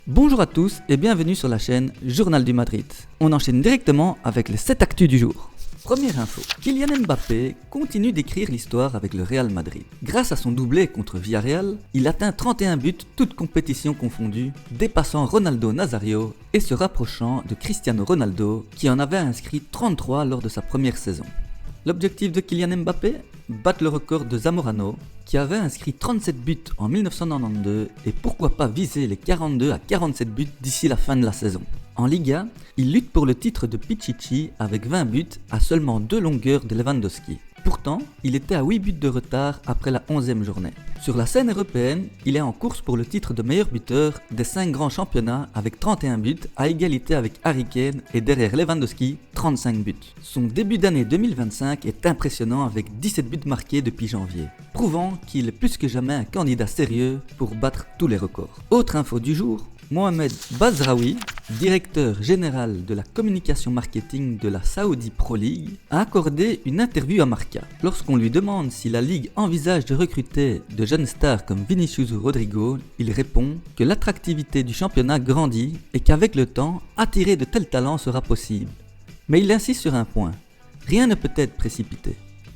Bonjour à tous et bienvenue sur la chaîne Journal du Madrid. On enchaîne directement avec les 7 actus du jour. Première info, Kylian Mbappé continue d'écrire l'histoire avec le Real Madrid. Grâce à son doublé contre Villarreal, il atteint 31 buts toutes compétitions confondues, dépassant Ronaldo Nazario et se rapprochant de Cristiano Ronaldo qui en avait inscrit 33 lors de sa première saison. L'objectif de Kylian Mbappé? Battre le record de Zamorano, qui avait inscrit 37 buts en 1992 et pourquoi pas viser les 42 à 47 buts d'ici la fin de la saison. En Liga, il lutte pour le titre de Pichichi avec 20 buts à seulement 2 longueurs de Lewandowski. Pourtant, il était à 8 buts de retard après la 11e journée. Sur la scène européenne, il est en course pour le titre de meilleur buteur des 5 grands championnats avec 31 buts à égalité avec Harry Kane et derrière Lewandowski, 35 buts. Son début d'année 2025 est impressionnant avec 17 buts marqués depuis janvier, prouvant qu'il est plus que jamais un candidat sérieux pour battre tous les records. Autre info du jour, Mohamed Bazraoui, directeur général de la communication marketing de la Saudi Pro League, a accordé une interview à Marca. Lorsqu'on lui demande si la ligue envisage de recruter de jeunes stars comme Vinicius ou Rodrigo, il répond que l'attractivité du championnat grandit et qu'avec le temps, attirer de tels talents sera possible. Mais il insiste sur un point, rien ne peut être précipité.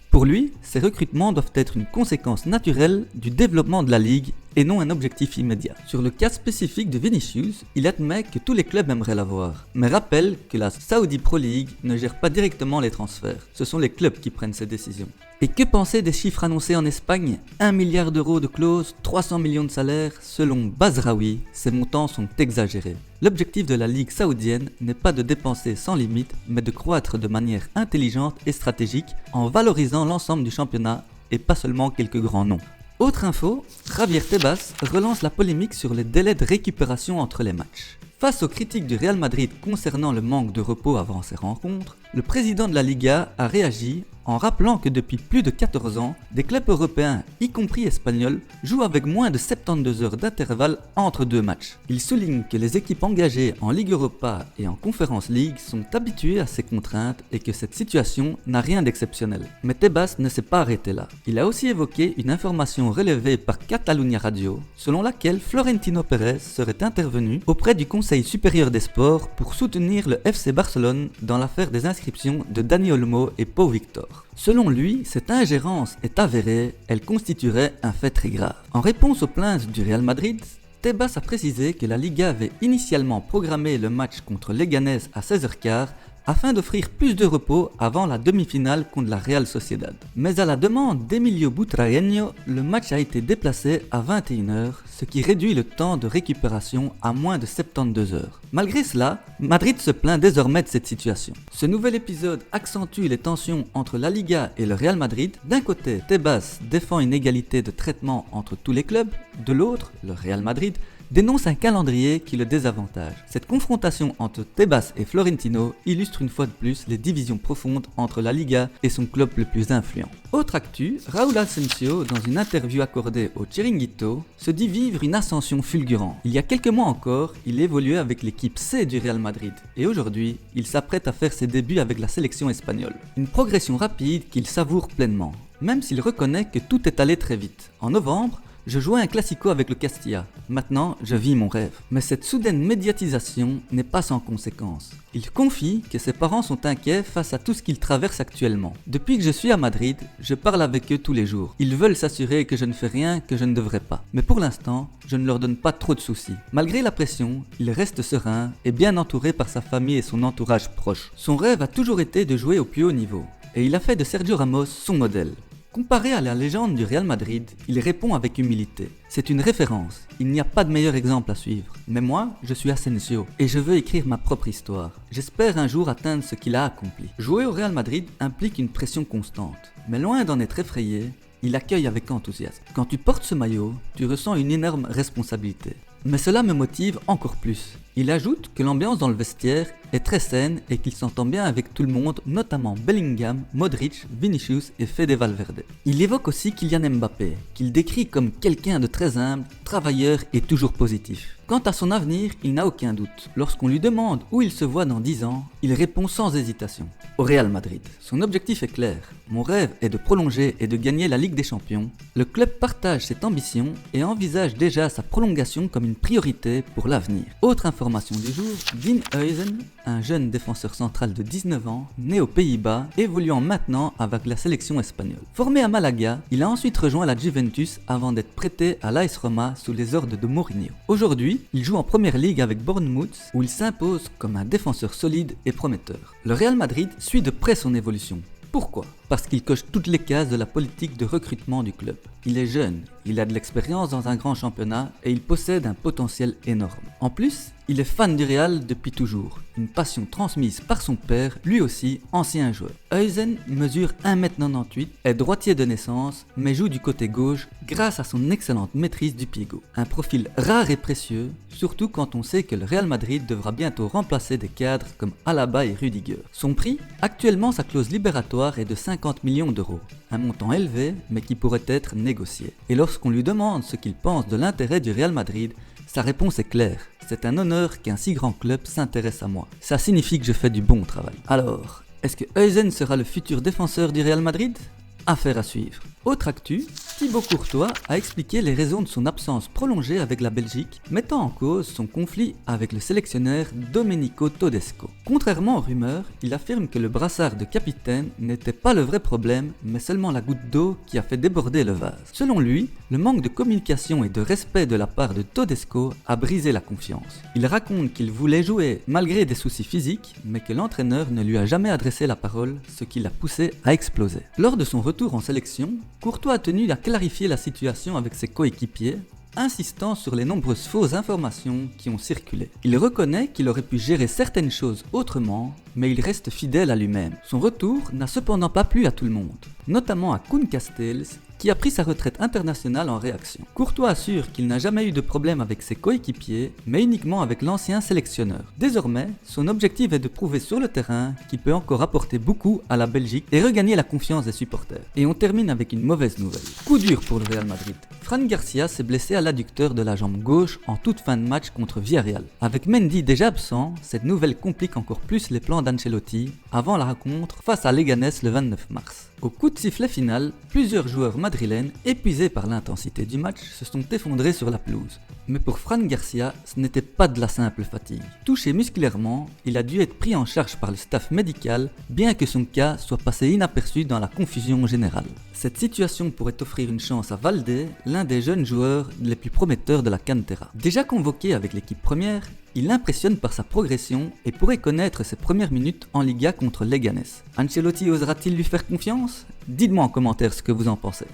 Pour lui, ces recrutements doivent être une conséquence naturelle du développement de la ligue et non un objectif immédiat. Sur le cas spécifique de Vinicius, il admet que tous les clubs aimeraient l'avoir, mais rappelle que la Saudi Pro League ne gère pas directement les transferts, ce sont les clubs qui prennent ces décisions. Et que penser des chiffres annoncés en Espagne? 1 milliard d'euros de clauses, 300 millions de salaires, selon Bazraoui, ces montants sont exagérés. L'objectif de la ligue saoudienne n'est pas de dépenser sans limite, mais de croître de manière intelligente et stratégique en valorisant l'ensemble du championnat et pas seulement quelques grands noms. Autre info, Javier Tebas relance la polémique sur les délais de récupération entre les matchs. Face aux critiques du Real Madrid concernant le manque de repos avant ces rencontres, le président de la Liga a réagi en rappelant que depuis plus de 14 ans, des clubs européens, y compris espagnols, jouent avec moins de 72 heures d'intervalle entre deux matchs. Il souligne que les équipes engagées en Ligue Europa et en Conference League sont habituées à ces contraintes et que cette situation n'a rien d'exceptionnel. Mais Tebas ne s'est pas arrêté là. Il a aussi évoqué une information relevée par Catalunya Radio, selon laquelle Florentino Pérez serait intervenu auprès du Conseil supérieur des sports pour soutenir le FC Barcelone dans l'affaire des inscriptions de Dani Olmo et Pau Victor. Selon lui, cette ingérence est avérée, elle constituerait un fait très grave. En réponse aux plaintes du Real Madrid, Tebas a précisé que la Liga avait initialement programmé le match contre Leganés à 16h15 afin d'offrir plus de repos avant la demi-finale contre la Real Sociedad. Mais à la demande d'Emilio Butragueño, le match a été déplacé à 21h, ce qui réduit le temps de récupération à moins de 72 heures. Malgré cela, Madrid se plaint désormais de cette situation. Ce nouvel épisode accentue les tensions entre la Liga et le Real Madrid. D'un côté, Tebas défend une égalité de traitement entre tous les clubs, de l'autre, le Real Madrid, dénonce un calendrier qui le désavantage. Cette confrontation entre Tebas et Florentino illustre une fois de plus les divisions profondes entre la Liga et son club le plus influent. Autre actu, Raúl Asensio, dans une interview accordée au Chiringuito, se dit vivre une ascension fulgurante. Il y a quelques mois encore, il évoluait avec l'équipe C du Real Madrid et aujourd'hui, il s'apprête à faire ses débuts avec la sélection espagnole. Une progression rapide qu'il savoure pleinement, même s'il reconnaît que tout est allé très vite. En novembre, je jouais un classico avec le Castilla. Maintenant, je vis mon rêve. Mais cette soudaine médiatisation n'est pas sans conséquences. Il confie que ses parents sont inquiets face à tout ce qu'ils traversent actuellement. Depuis que je suis à Madrid, je parle avec eux tous les jours. Ils veulent s'assurer que je ne fais rien que je ne devrais pas. Mais pour l'instant, je ne leur donne pas trop de soucis. Malgré la pression, il reste serein et bien entouré par sa famille et son entourage proche. Son rêve a toujours été de jouer au plus haut niveau. Et il a fait de Sergio Ramos son modèle. Comparé à la légende du Real Madrid, il répond avec humilité. C'est une référence, il n'y a pas de meilleur exemple à suivre. Mais moi, je suis Asensio et je veux écrire ma propre histoire. J'espère un jour atteindre ce qu'il a accompli. Jouer au Real Madrid implique une pression constante. Mais loin d'en être effrayé, il accueille avec enthousiasme. Quand tu portes ce maillot, tu ressens une énorme responsabilité. Mais cela me motive encore plus. Il ajoute que l'ambiance dans le vestiaire est très saine et qu'il s'entend bien avec tout le monde, notamment Bellingham, Modric, Vinicius et Fede Valverde. Il évoque aussi Kylian Mbappé, qu'il décrit comme quelqu'un de très humble, travailleur et toujours positif. Quant à son avenir, il n'a aucun doute. Lorsqu'on lui demande où il se voit dans 10 ans, il répond sans hésitation. Au Real Madrid. Son objectif est clair. Mon rêve est de prolonger et de gagner la Ligue des Champions. Le club partage cette ambition et envisage déjà sa prolongation comme une priorité pour l'avenir. Autre information du jour, Dean Huijsen, un jeune défenseur central de 19 ans, né aux Pays-Bas, évoluant maintenant avec la sélection espagnole. Formé à Malaga, il a ensuite rejoint la Juventus avant d'être prêté à l'AS Roma sous les ordres de Mourinho. Aujourd'hui, il joue en première ligue avec Bournemouth où il s'impose comme un défenseur solide et prometteur. Le Real Madrid suit de près son évolution. Pourquoi ? Parce qu'il coche toutes les cases de la politique de recrutement du club. Il est jeune, il a de l'expérience dans un grand championnat et il possède un potentiel énorme. En plus, il est fan du Real depuis toujours, une passion transmise par son père, lui aussi ancien joueur. Huijsen mesure 1m98, est droitier de naissance, mais joue du côté gauche grâce à son excellente maîtrise du pied gauche. Un profil rare et précieux, surtout quand on sait que le Real Madrid devra bientôt remplacer des cadres comme Alaba et Rudiger. Son prix, actuellement sa clause libératoire est de 50 millions d'euros, un montant élevé mais qui pourrait être négocié. Et lorsqu'on lui demande ce qu'il pense de l'intérêt du Real Madrid, sa réponse est claire. C'est un honneur qu'un si grand club s'intéresse à moi. Ça signifie que je fais du bon travail. Alors, est-ce que Huijsen sera le futur défenseur du Real Madrid ? Affaire à suivre. Autre actu, Thibaut Courtois a expliqué les raisons de son absence prolongée avec la Belgique, mettant en cause son conflit avec le sélectionneur Domenico Todesco. Contrairement aux rumeurs, il affirme que le brassard de capitaine n'était pas le vrai problème, mais seulement la goutte d'eau qui a fait déborder le vase. Selon lui, le manque de communication et de respect de la part de Todesco a brisé la confiance. Il raconte qu'il voulait jouer malgré des soucis physiques, mais que l'entraîneur ne lui a jamais adressé la parole, ce qui l'a poussé à exploser. Lors de son retour en sélection, Courtois a tenu à clarifier la situation avec ses coéquipiers, insistant sur les nombreuses fausses informations qui ont circulé. Il reconnaît qu'il aurait pu gérer certaines choses autrement, mais il reste fidèle à lui-même. Son retour n'a cependant pas plu à tout le monde, notamment à Koen Castells, qui a pris sa retraite internationale en réaction. Courtois assure qu'il n'a jamais eu de problème avec ses coéquipiers, mais uniquement avec l'ancien sélectionneur. Désormais, son objectif est de prouver sur le terrain qu'il peut encore apporter beaucoup à la Belgique et regagner la confiance des supporters. Et on termine avec une mauvaise nouvelle. Coup dur pour le Real Madrid. Fran Garcia s'est blessé à l'adducteur de la jambe gauche en toute fin de match contre Villarreal. Avec Mendy déjà absent, cette nouvelle complique encore plus les plans d'Ancelotti avant la rencontre face à Leganés le 29 mars. Au coup de sifflet final, plusieurs joueurs madrilènes, épuisés par l'intensité du match, se sont effondrés sur la pelouse. Mais pour Fran Garcia, ce n'était pas de la simple fatigue. Touché musculairement, il a dû être pris en charge par le staff médical, bien que son cas soit passé inaperçu dans la confusion générale. Cette situation pourrait offrir une chance à Valdé, l'un des jeunes joueurs les plus prometteurs de la Cantera. Déjà convoqué avec l'équipe première, il impressionne par sa progression et pourrait connaître ses premières minutes en Liga contre Leganés. Ancelotti osera-t-il lui faire confiance ? Dites-moi en commentaire ce que vous en pensez.